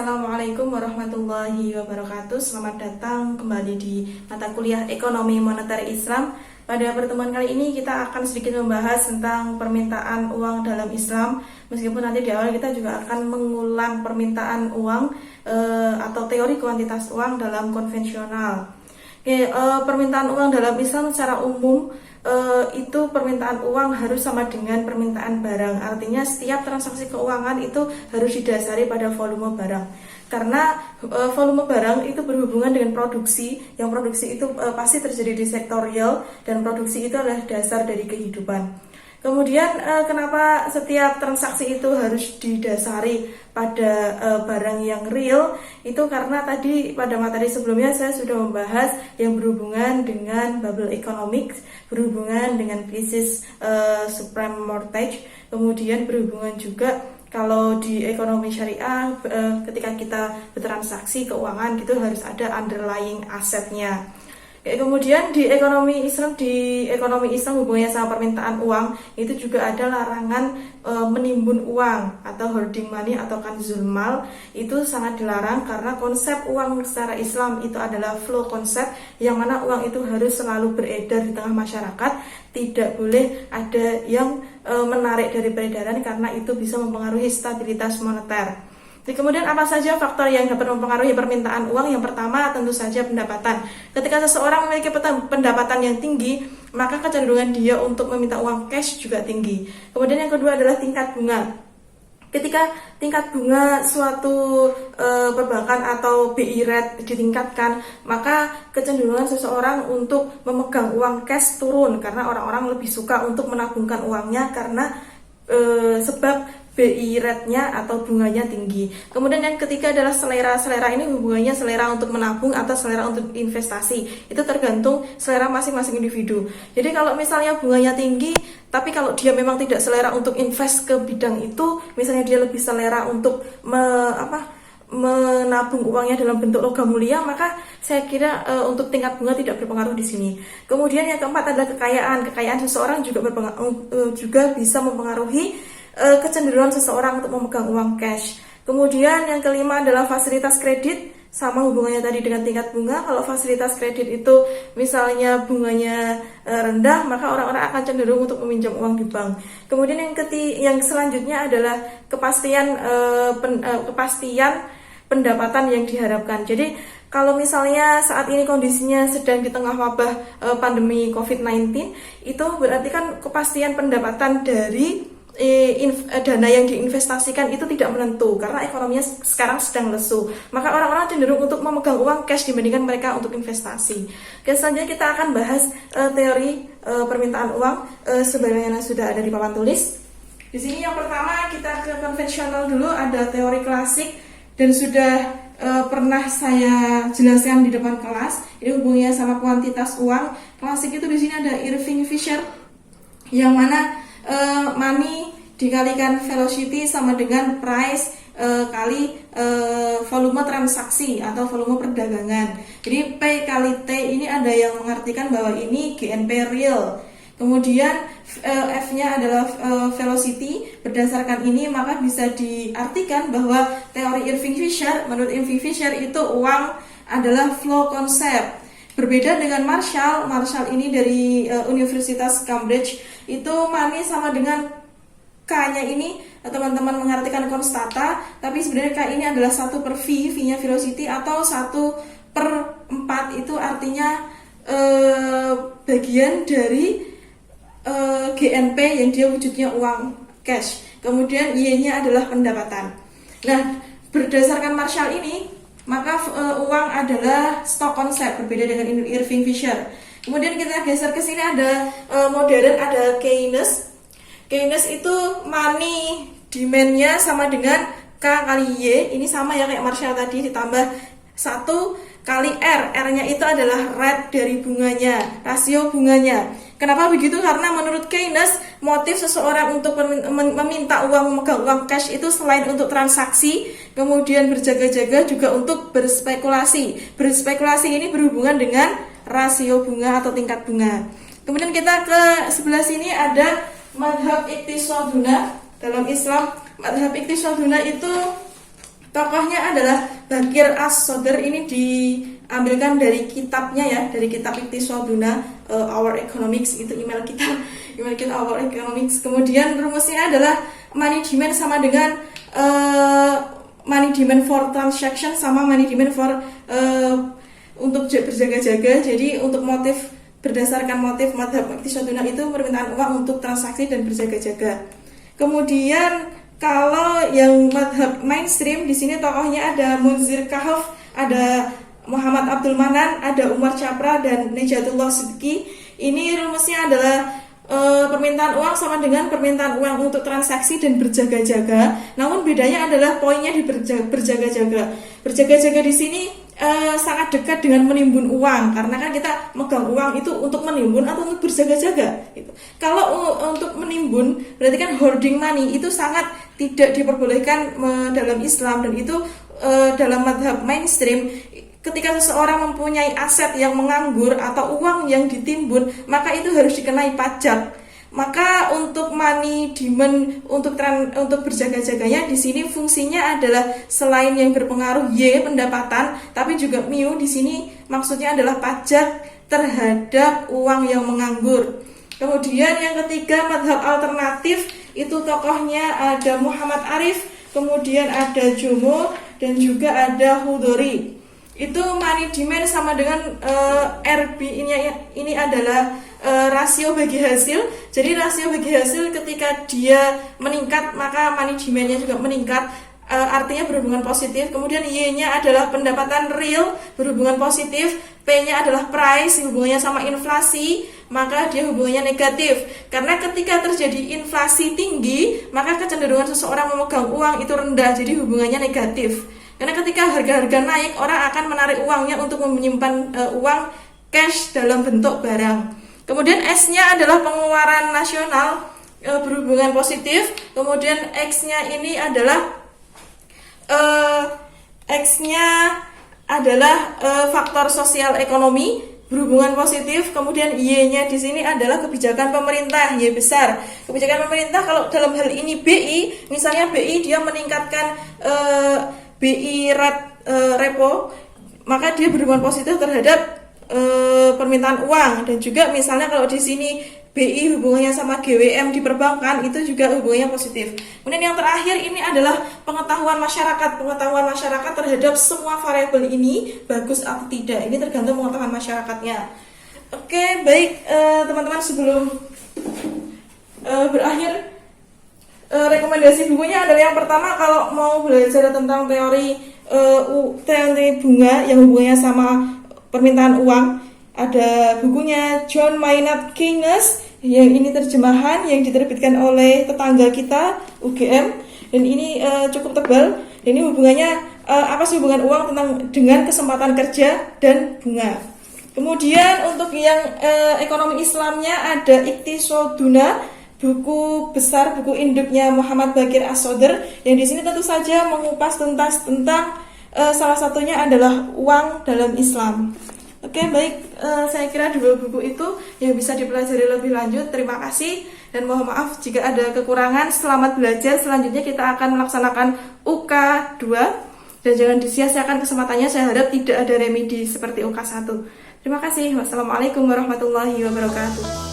Assalamualaikum warahmatullahi wabarakatuh. Selamat datang kembali di mata kuliah Ekonomi Moneter Islam. Pada pertemuan kali ini kita akan sedikit membahas tentang permintaan uang dalam Islam. Meskipun nanti di awal kita juga akan mengulang permintaan uang atau teori kuantitas uang dalam konvensional. Permintaan uang dalam Islam secara umum itu permintaan uang harus sama dengan permintaan barang. Artinya setiap transaksi keuangan itu harus didasari pada volume barang. Karena volume barang itu berhubungan dengan produksi. Yang produksi itu pasti terjadi di sektor real, dan produksi itu adalah dasar dari kehidupan. Kemudian kenapa setiap transaksi itu harus didasari pada barang yang real? Itu karena tadi pada materi sebelumnya saya sudah membahas yang berhubungan dengan bubble economics, berhubungan dengan krisis subprime mortgage, kemudian berhubungan juga kalau di ekonomi syariah ketika kita bertransaksi keuangan gitu harus ada underlying asetnya. Kemudian di ekonomi Islam hubungannya sama permintaan uang itu juga ada larangan menimbun uang atau hoarding money atau kanzul mal. Itu sangat dilarang karena konsep uang secara Islam itu adalah flow konsep, yang mana uang itu harus selalu beredar di tengah masyarakat, tidak boleh ada yang menarik dari peredaran karena itu bisa mempengaruhi stabilitas moneter. Kemudian apa saja faktor yang dapat mempengaruhi permintaan uang? Yang pertama tentu saja pendapatan. Ketika seseorang memiliki pendapatan yang tinggi, maka kecenderungan dia untuk meminta uang cash juga tinggi. Kemudian yang kedua adalah tingkat bunga. Ketika tingkat bunga suatu perbankan atau BI rate ditingkatkan, maka kecenderungan seseorang untuk memegang uang cash turun karena orang-orang lebih suka untuk menabungkan uangnya karena sebab BI rate-nya atau bunganya tinggi. Kemudian yang ketiga adalah selera. Selera ini hubungannya selera untuk menabung atau selera untuk investasi. Itu tergantung selera masing-masing individu. Jadi kalau misalnya bunganya tinggi, tapi kalau dia memang tidak selera untuk invest ke bidang itu, misalnya dia lebih selera untuk menabung uangnya dalam bentuk logam mulia, maka saya kira untuk tingkat bunga tidak berpengaruh di sini. Kemudian yang keempat adalah kekayaan. Kekayaan seseorang juga bisa mempengaruhi kecenderungan seseorang untuk memegang uang cash. Kemudian yang kelima adalah fasilitas kredit, sama hubungannya tadi dengan tingkat bunga. Kalau fasilitas kredit itu misalnya bunganya rendah, maka orang-orang akan cenderung untuk meminjam uang di bank. Kemudian yang selanjutnya adalah kepastian pendapatan yang diharapkan. Jadi kalau misalnya saat ini kondisinya sedang di tengah wabah pandemi COVID-19, itu berarti kan kepastian pendapatan dari dana yang diinvestasikan itu tidak menentu karena ekonominya sekarang sedang lesu. Maka orang-orang cenderung untuk memegang uang cash dibandingkan mereka untuk investasi. Selanjutnya kita akan bahas teori permintaan uang sebagaimana sudah ada di papan tulis. Di sini yang pertama kita ke konvensional dulu, ada teori klasik dan sudah pernah saya jelaskan di depan kelas. Ini hubungannya sama kuantitas uang. Klasik itu di sini ada Irving Fisher, yang mana money dikalikan velocity sama dengan price kali volume transaksi atau volume perdagangan. Jadi P kali T ini ada yang mengartikan bahwa ini GNP real. Kemudian F-nya adalah velocity. Berdasarkan ini maka bisa diartikan bahwa teori menurut Irving Fisher itu uang adalah flow concept. Berbeda dengan Marshall ini dari Universitas Cambridge, itu money sama dengan K-nya ini teman-teman mengartikan konstata, tapi sebenarnya K ini adalah 1/V, V-nya velocity, atau 1/4 itu artinya bagian dari GNP yang dia wujudnya uang cash. Kemudian Y-nya adalah pendapatan. Nah, berdasarkan Marshall ini, maka uang adalah stock concept, berbeda dengan Irving Fisher. Kemudian kita geser ke sini, ada modern, ada Keynes. Keynes itu money demand-nya sama dengan K kali Y. Ini sama ya kayak Marshall tadi, ditambah 1 kali R. R-nya itu adalah rate dari bunganya, rasio bunganya. Kenapa begitu? Karena menurut Keynes, motif seseorang untuk meminta uang, memegang uang cash itu selain untuk transaksi, kemudian berjaga-jaga juga untuk berspekulasi. Berspekulasi ini berhubungan dengan rasio bunga atau tingkat bunga. Kemudian kita ke sebelah sini ada madhab iktisaduna. Dalam Islam, madhab iktisaduna itu Tokohnya adalah Bakir As-Sodr. Ini diambilkan dari kitabnya ya, dari kitab Iqtisaduna Our Economics, itu email kita Our Economics. Kemudian rumusnya adalah money demand sama dengan money demand for transaction sama money demand for untuk berjaga-jaga. Jadi untuk motif, berdasarkan motif madhab Iqtisaduna itu permintaan uang untuk transaksi dan berjaga-jaga. Kemudian kalau yang madhab mainstream, di sini tokohnya ada Munzir Kahf, ada Muhammad Abdul Manan, ada Umar Chapra, dan Nejatullah Siddiqi. Ini rumusnya adalah permintaan uang sama dengan permintaan uang untuk transaksi dan berjaga-jaga. Namun bedanya adalah poinnya di berjaga-jaga. Berjaga-jaga di sini sangat dekat dengan menimbun uang, karena kan kita megang uang itu untuk menimbun atau untuk berjaga-jaga gitu. Kalau untuk menimbun berarti kan hoarding money, itu sangat tidak diperbolehkan dalam Islam, dan itu dalam madhab mainstream. Ketika seseorang mempunyai aset yang menganggur atau uang yang ditimbun, maka itu harus dikenai pajak. Maka untuk money demand, untuk berjaga-jaganya di sini fungsinya adalah selain yang berpengaruh Y pendapatan, tapi juga MIU di sini maksudnya adalah pajak terhadap uang yang menganggur. Kemudian yang ketiga madhab alternatif, itu tokohnya ada Muhammad Arif, kemudian ada Jomo, dan juga ada Hudori. Itu money demand sama dengan RB, ini adalah rasio bagi hasil. Jadi rasio bagi hasil ketika dia meningkat, maka money demand-nya juga meningkat, artinya berhubungan positif. Kemudian Y-nya adalah pendapatan real, berhubungan positif. P-nya adalah price, hubungannya sama inflasi, maka dia hubungannya negatif. Karena ketika terjadi inflasi tinggi, maka kecenderungan seseorang memegang uang itu rendah, jadi hubungannya negatif. Karena ketika harga-harga naik, orang akan menarik uangnya untuk menyimpan uang cash dalam bentuk barang. Kemudian S-nya adalah pengeluaran nasional, berhubungan positif. Kemudian X-nya ini adalah faktor sosial ekonomi, berhubungan positif. Kemudian Y-nya di sini adalah kebijakan pemerintah, Y besar. Kebijakan pemerintah kalau dalam hal ini BI, misalnya BI dia meningkatkan BI rate repo, maka dia berhubungan positif terhadap permintaan uang. Dan juga misalnya kalau di sini BI hubungannya sama GWM di perbankan, itu juga hubungannya positif. Kemudian yang terakhir ini adalah pengetahuan masyarakat terhadap semua variabel ini bagus atau tidak. Ini tergantung pengetahuan masyarakatnya. Oke, baik teman-teman, sebelum berakhir, rekomendasi bukunya adalah yang pertama, kalau mau belajar tentang teori bunga yang hubungannya sama permintaan uang, ada bukunya John Maynard Keynes, yang ini terjemahan yang diterbitkan oleh tetangga kita UGM, dan ini cukup tebal. Dan ini hubungannya apa sih hubungan uang dengan kesempatan kerja dan bunga. Kemudian untuk yang ekonomi Islamnya ada Iqtisaduna, buku besar, buku induknya Muhammad Bakir As-Sodr, yang di sini tentu saja mengupas tuntas tentang salah satunya adalah uang dalam Islam. Oke, baik, saya kira dua buku itu yang bisa dipelajari lebih lanjut. Terima kasih dan mohon maaf jika ada kekurangan. Selamat belajar. Selanjutnya kita akan melaksanakan UK 2 dan jangan disia-siakan kesempatannya. Saya harap tidak ada remedi seperti UK 1. Terima kasih. Wassalamualaikum warahmatullahi wabarakatuh.